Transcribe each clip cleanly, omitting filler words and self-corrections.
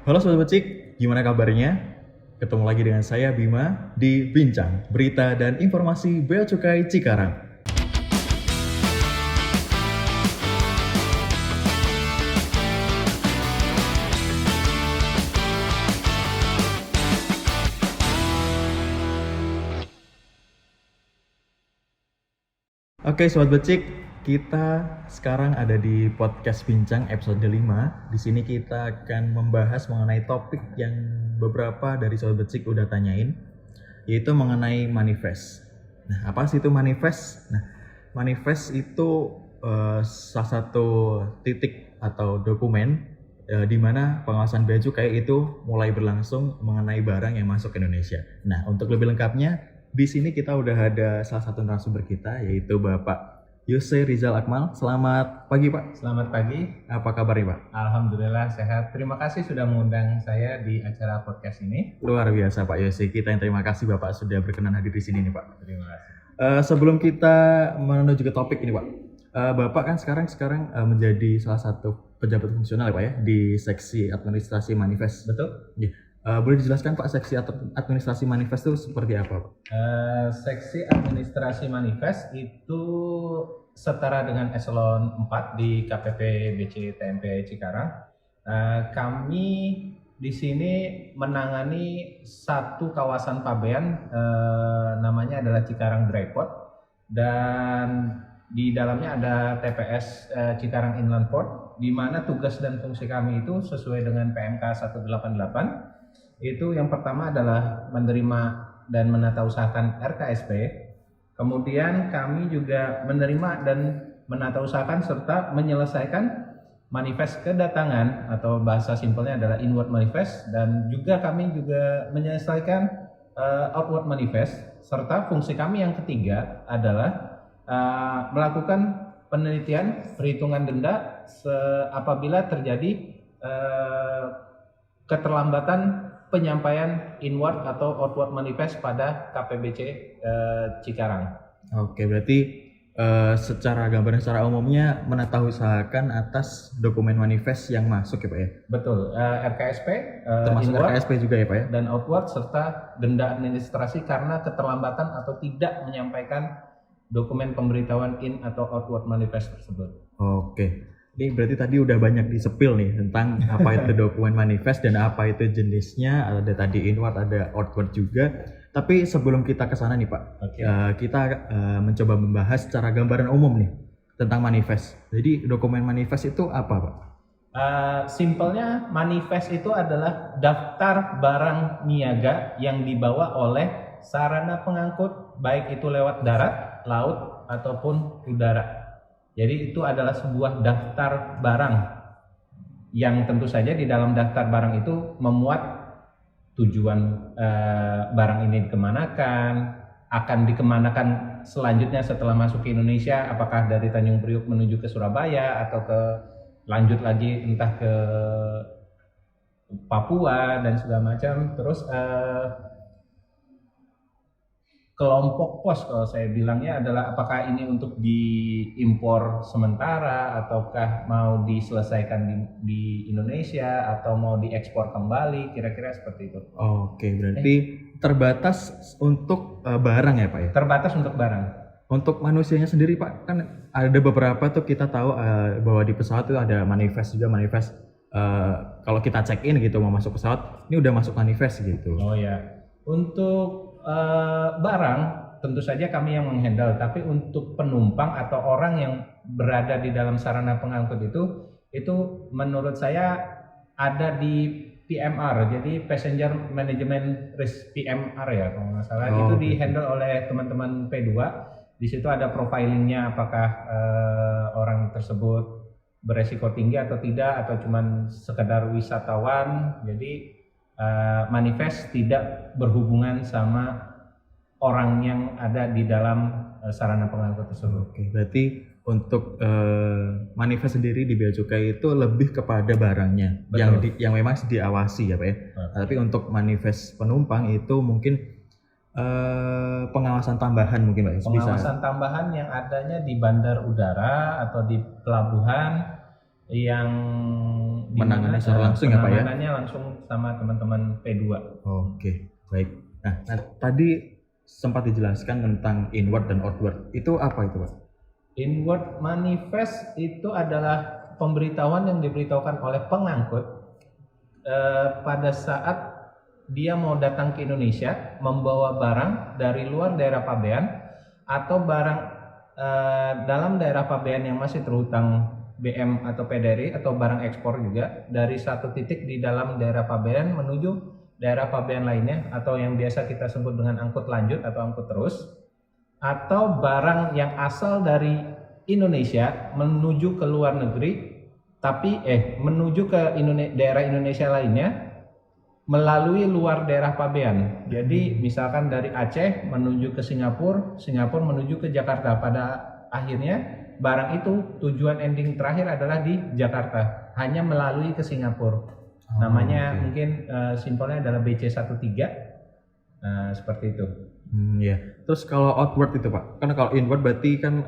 Halo Sobat Becik, gimana kabarnya? Ketemu lagi dengan saya Bima di Bincang, Berita dan Informasi Bea Cukai Cikarang. Oke Sobat Becik, kita sekarang ada di podcast Bincang episode 5. Di sini kita akan membahas mengenai topik yang beberapa dari Sobat Becik udah tanyain, yaitu mengenai manifest. Nah, apa sih itu manifest? Nah, manifest itu salah satu titik atau dokumen di mana pengawasan bea cukai itu mulai berlangsung mengenai barang yang masuk ke Indonesia. Nah, untuk lebih lengkapnya, di sini kita udah ada salah satu narasumber kita, yaitu Bapak Yose Rizal Akmal. Selamat pagi Pak. Selamat pagi. Apa kabarnya Pak? Alhamdulillah sehat. Terima kasih sudah mengundang saya di acara podcast ini. Luar biasa Pak Yose. Kita yang terima kasih Bapak sudah berkenan hadir di sini nih Pak. Terima kasih. Sebelum kita menuju ke topik ini Pak, Bapak kan sekarang menjadi salah satu pejabat fungsional ya Pak ya di seksi administrasi manifest. Betul? Ya. Boleh dijelaskan Pak seksi administrasi manifest itu seperti apa Pak? Seksi administrasi manifest itu setara dengan eselon 4 di KPP BC TMP Cikarang. Kami di sini menangani satu kawasan pabean, namanya adalah Cikarang Dryport, dan di dalamnya ada TPS Cikarang Inland Port, di mana tugas dan fungsi kami itu sesuai dengan PMK 188. Itu yang pertama adalah menerima dan menata usahakan RKSP. Kemudian kami juga menerima dan menata usahakan serta menyelesaikan manifest kedatangan, atau bahasa simpelnya adalah inward manifest, dan juga kami juga menyelesaikan outward manifest. Serta fungsi kami yang ketiga adalah melakukan penelitian perhitungan denda apabila terjadi keterlambatan penyampaian inward atau outward manifest pada KPBC Cikarang. Oke, berarti secara gambaran secara umumnya menata usahakan atas dokumen manifest yang masuk ya Pak ya? Betul, RKSP, termasuk inward, RKSP juga ya Pak ya? dan outward, serta denda administrasi karena keterlambatan atau tidak menyampaikan dokumen pemberitahuan in atau outward manifest tersebut. Oke. Ini berarti tadi udah banyak disepil nih tentang apa itu dokumen manifest dan apa itu jenisnya. Ada tadi inward, ada outward juga. Tapi sebelum kita ke sana nih Pak, kita mencoba membahas secara gambaran umum nih tentang manifest. Jadi dokumen manifest itu apa Pak? Simpelnya manifest itu adalah daftar barang niaga yang dibawa oleh sarana pengangkut, baik itu lewat darat, laut, ataupun udara. Jadi itu adalah sebuah daftar barang yang tentu saja di dalam daftar barang itu memuat tujuan barang ini dikemanakan, akan dikemanakan selanjutnya setelah masuk ke Indonesia, apakah dari Tanjung Priok menuju ke Surabaya atau lanjut lagi entah ke Papua dan segala macam. Terus kelompok pos, kalau saya bilangnya adalah apakah ini untuk diimpor sementara ataukah mau diselesaikan di Indonesia atau mau diekspor kembali, kira-kira seperti itu. Oke, berarti terbatas untuk barang ya Pak ya? Terbatas untuk barang. Untuk manusianya sendiri Pak, kan ada beberapa tuh kita tahu bahwa di pesawat itu ada manifest juga, manifest kalau kita check in gitu mau masuk pesawat, ini udah masuk manifest gitu. Oh ya, untuk barang tentu saja kami yang menghandle, tapi untuk penumpang atau orang yang berada di dalam sarana pengangkut itu menurut saya ada di PMR, jadi Passenger Management Risk, PMR ya kalau nggak salah. Itu di handle oleh teman-teman P2. Di situ ada profilingnya, apakah orang tersebut beresiko tinggi atau tidak, atau cuman sekedar wisatawan. Jadi manifest tidak berhubungan sama orang yang ada di dalam sarana pengangkut tersebut. Oke, berarti untuk manifest sendiri di bea cukai itu lebih kepada barangnya yang memang diawasi ya Pak ya. Tapi untuk manifest penumpang itu mungkin pengawasan tambahan mungkin Pak ya. Pengawasan tambahan yang adanya di bandar udara atau di pelabuhan yang menangani secara langsung ya Pak ya? Penanganannya langsung sama teman-teman P2. Oke, baik. Nah, tadi sempat dijelaskan tentang inward dan outward. Itu apa itu Pak? Inward manifest itu adalah pemberitahuan yang diberitahukan oleh pengangkut pada saat dia mau datang ke Indonesia membawa barang dari luar daerah pabean atau barang dalam daerah pabean yang masih terhutang BM atau PDRI atau barang ekspor juga dari satu titik di dalam daerah pabean menuju daerah pabean lainnya atau yang biasa kita sebut dengan angkut lanjut atau angkut terus, atau barang yang asal dari Indonesia menuju ke luar negeri tapi menuju ke daerah Indonesia lainnya melalui luar daerah pabean. Jadi misalkan dari Aceh menuju ke Singapura, Singapura menuju ke Jakarta, pada akhirnya barang itu tujuan ending terakhir adalah di Jakarta, hanya melalui ke Singapura. Namanya mungkin simpelnya adalah BC13. Seperti itu. Ya. Terus kalau outward itu Pak, karena kalau inward berarti kan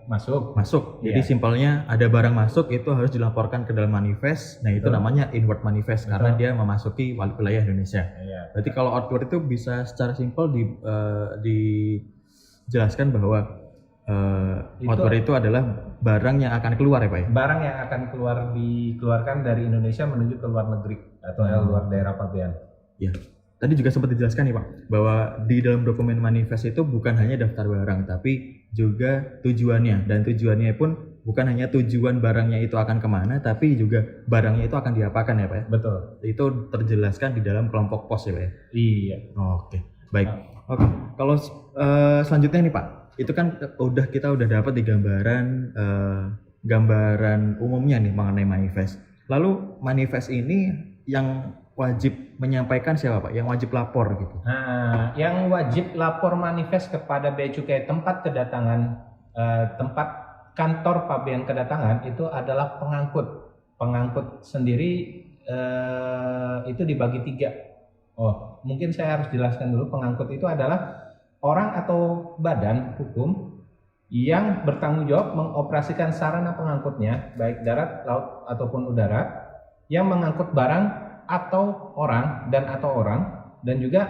masuk. Jadi simpelnya ada barang masuk itu harus dilaporkan ke dalam manifest. Nah itu namanya inward manifest. Betul. Karena dia memasuki wilayah Indonesia. Ya, berarti kalau outward itu bisa secara simpel dijelaskan bahwa outward itu adalah barang yang akan keluar ya Pak ya? Barang yang akan dikeluarkan dari Indonesia menuju ke luar negeri atau luar daerah pabean. Ya. Tadi juga sempat dijelaskan nih Pak, bahwa di dalam dokumen manifest itu bukan hanya daftar barang, tapi juga tujuannya. Dan tujuannya pun bukan hanya tujuan barangnya itu akan kemana, tapi juga barangnya itu akan diapakan ya Pak ya? Betul. Itu terjelaskan di dalam kelompok pos ya Pak ya? Iya. Oke, baik. Oke, kalau selanjutnya nih Pak, itu kan kita udah dapat di gambaran umumnya nih mengenai manifest. Lalu manifest ini yang wajib menyampaikan siapa Pak? Yang wajib lapor gitu. Nah, yang wajib lapor manifest kepada Bea Cukai tempat kedatangan, tempat kantor pabean kedatangan itu adalah pengangkut. Pengangkut sendiri itu dibagi 3. Mungkin saya harus jelaskan dulu. Pengangkut itu adalah orang atau badan hukum yang bertanggung jawab mengoperasikan sarana pengangkutnya, baik darat, laut ataupun udara, yang mengangkut barang atau orang dan juga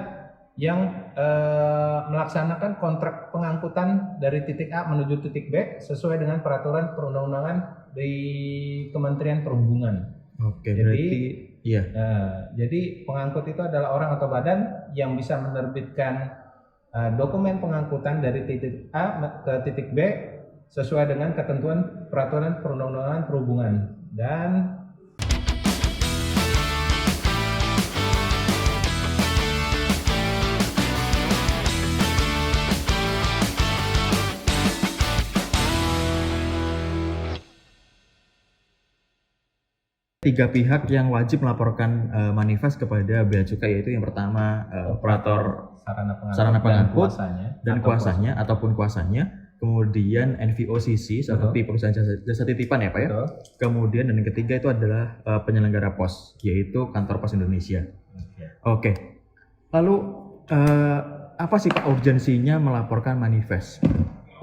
yang melaksanakan kontrak pengangkutan dari titik A menuju titik B sesuai dengan peraturan perundang-undangan di Kementerian Perhubungan. Oke, berarti iya. Jadi pengangkut itu adalah orang atau badan yang bisa menerbitkan dokumen pengangkutan dari titik A ke titik B sesuai dengan ketentuan peraturan perundang-undangan perhubungan. Dan tiga pihak yang wajib melaporkan manifest kepada Bea Cukai, yaitu yang pertama operator sarana pengangkut dan kuasanya ataupun kuasanya, kemudian NVOCC seperti perusahaan jasa titipan ya Pak ya. Betul. Kemudian dan yang ketiga itu adalah penyelenggara pos, yaitu kantor pos Indonesia. Oke. Lalu apa sih Pak urgensinya melaporkan manifest?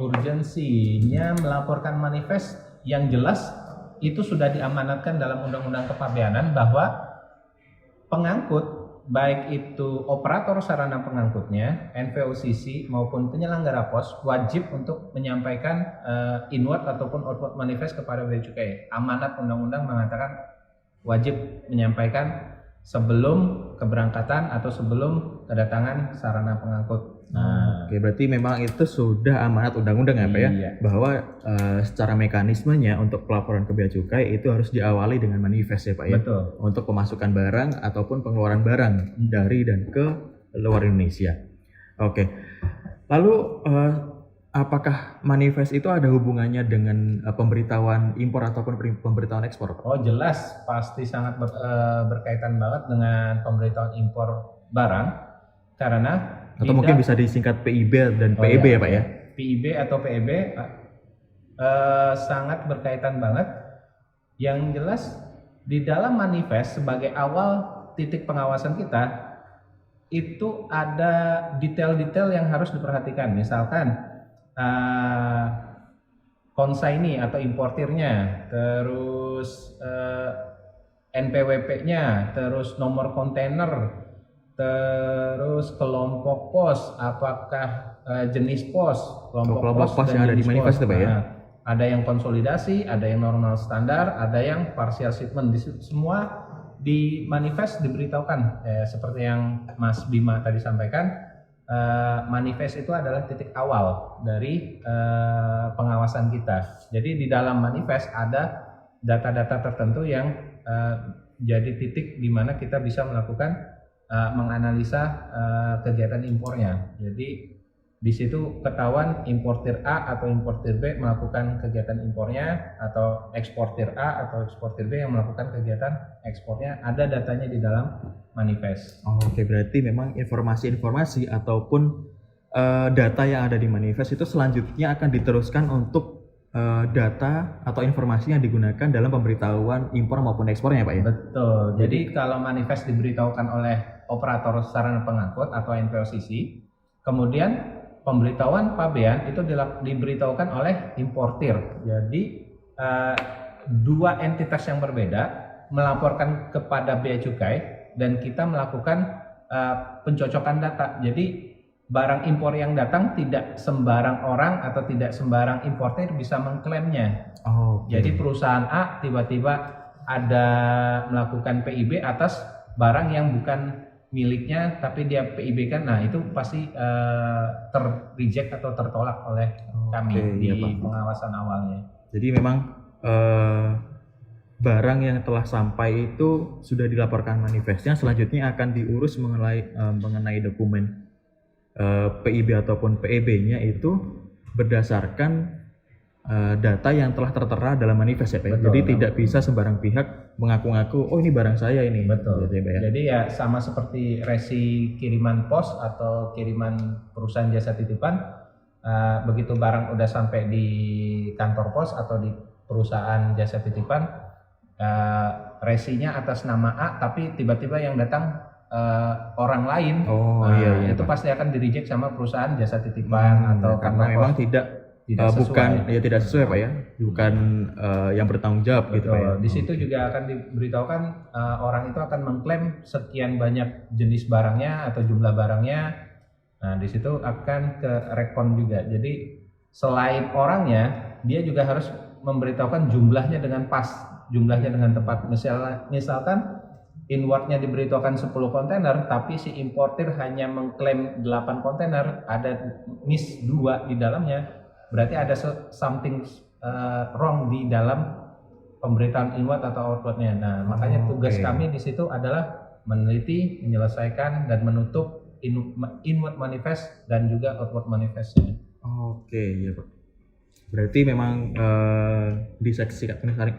Urgensinya melaporkan manifest yang jelas itu sudah diamanatkan dalam Undang-Undang Kepabeanan bahwa pengangkut, baik itu operator sarana pengangkutnya, NVOCC maupun penyelenggara pos, wajib untuk menyampaikan inward ataupun outward manifest kepada Bea Cukai. Amanat undang-undang mengatakan wajib menyampaikan sebelum keberangkatan atau sebelum kedatangan sarana pengangkut. Oke, berarti memang itu sudah amanat undang-undang ya Pak ya, bahwa secara mekanismenya untuk pelaporan ke Bea Cukai itu harus diawali dengan manifest ya Pak ya. Betul. Untuk pemasukan barang ataupun pengeluaran barang dari dan ke luar Indonesia. Oke. Lalu apakah manifest itu ada hubungannya dengan pemberitahuan impor ataupun pemberitahuan ekspor Pak? Oh jelas, pasti sangat berkaitan banget dengan pemberitahuan impor barang, karena atau mungkin bisa disingkat PIB dan PEB ya Pak ya? PIB atau PEB sangat berkaitan banget. Yang jelas di dalam manifest sebagai awal titik pengawasan kita itu ada detail-detail yang harus diperhatikan. Misalkan konsignee atau importirnya, terus NPWP-nya, terus nomor kontainer, terus kelompok pos, apakah jenis pos, kelompok pos dan yang ada di jenis manifest pos. itu Pak ya? Nah, ada yang konsolidasi, ada yang normal standar, ada yang partial shipment. Semua di manifest diberitahukan seperti yang Mas Bima tadi sampaikan. Manifest itu adalah titik awal dari pengawasan kita. Jadi di dalam manifest ada data-data tertentu yang jadi titik di mana kita bisa melakukan menganalisa kegiatan impornya. Jadi di situ ketahuan importir A atau importir B melakukan kegiatan impornya, atau eksportir A atau eksportir B yang melakukan kegiatan ekspornya. Ada datanya di dalam manifest. Oke, berarti memang informasi-informasi ataupun data yang ada di manifest itu selanjutnya akan diteruskan untuk data atau informasi yang digunakan dalam pemberitahuan impor maupun ekspornya Pak ya? Betul. Jadi kalau manifest diberitahukan oleh operator sarana pengangkut atau NPOCC, kemudian pemberitahuan pabean itu diberitahukan oleh importir. Jadi dua entitas yang berbeda melaporkan kepada bea cukai dan kita melakukan pencocokan data. Jadi barang impor yang datang tidak sembarang orang atau tidak sembarang importir bisa mengklaimnya. Jadi perusahaan A tiba-tiba ada melakukan PIB atas barang yang bukan miliknya tapi dia PIB kan, nah itu pasti ter-reject atau tertolak oleh kami di pengawasan awalnya. Jadi memang barang yang telah sampai itu sudah dilaporkan manifestnya, selanjutnya akan diurus mengenai dokumen PIB ataupun PEB-nya itu berdasarkan data yang telah tertera dalam manifest ya Pak. Jadi tidak bisa sembarang pihak mengaku-ngaku oh ini barang saya ini. Betul. Gitu, ya. Jadi ya sama seperti resi kiriman pos atau kiriman perusahaan jasa titipan, begitu barang udah sampai di kantor pos atau di perusahaan jasa titipan, resinya atas nama A tapi tiba-tiba yang datang orang lain, itu pasti akan di-reject sama perusahaan jasa titipan atau karena memang tidak sesuai Pak ya, bukan yang bertanggung jawab gitu Pak ya. Di situ juga akan diberitahukan orang itu akan mengklaim sekian banyak jenis barangnya atau jumlah barangnya. Nah di situ akan ke rekon juga. Jadi selain orangnya, dia juga harus memberitahukan jumlahnya dengan pas, jumlahnya dengan tepat. Misalkan inwardnya diberitahukan 10 kontainer, tapi si importir hanya mengklaim 8 kontainer, ada miss 2 di dalamnya. Berarti ada something wrong di dalam pemberitaan inward atau outwardnya. Nah, makanya tugas kami di situ adalah meneliti, menyelesaikan, dan menutup inward manifest dan juga outward manifestnya. Ya Pak. Berarti memang di seksi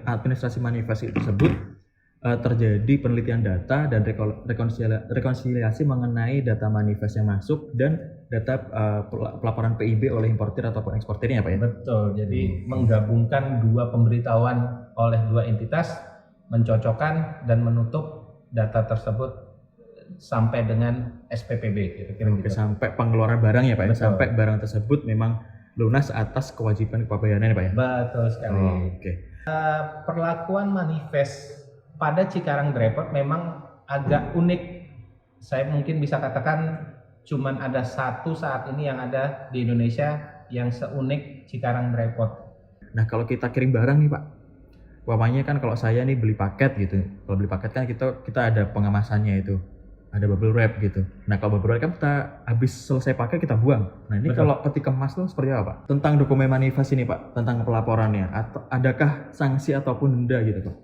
administrasi manifest tersebut terjadi penelitian data dan rekonsiliasi mengenai data manifest yang masuk dan data pelaporan PIB oleh importir ataupun eksportirnya Pak ya? Betul, jadi menggabungkan dua pemberitahuan oleh dua entitas, mencocokkan dan menutup data tersebut sampai dengan SPPB kira-kira gitu. Sampai pengeluaran barang ya Pak ya? Sampai barang tersebut memang lunas atas kewajiban kepabeanan ya Pak ya? Betul sekali. Perlakuan manifest pada Cikarang Dry Port memang agak unik. Saya mungkin bisa katakan cuman ada satu saat ini yang ada di Indonesia yang seunik Cikarang Dry Port. Nah kalau kita kirim barang nih Pak, umpamanya kan kalau saya nih beli paket gitu, kalau beli paket kan kita ada pengemasannya itu, ada bubble wrap gitu. Nah kalau bubble wrap kan kita habis selesai pakai kita buang. Nah ini kalau peti kemas tuh seperti apa Pak? Tentang dokumen manifest ini Pak, tentang pelaporannya, atau adakah sanksi ataupun denda gitu Pak?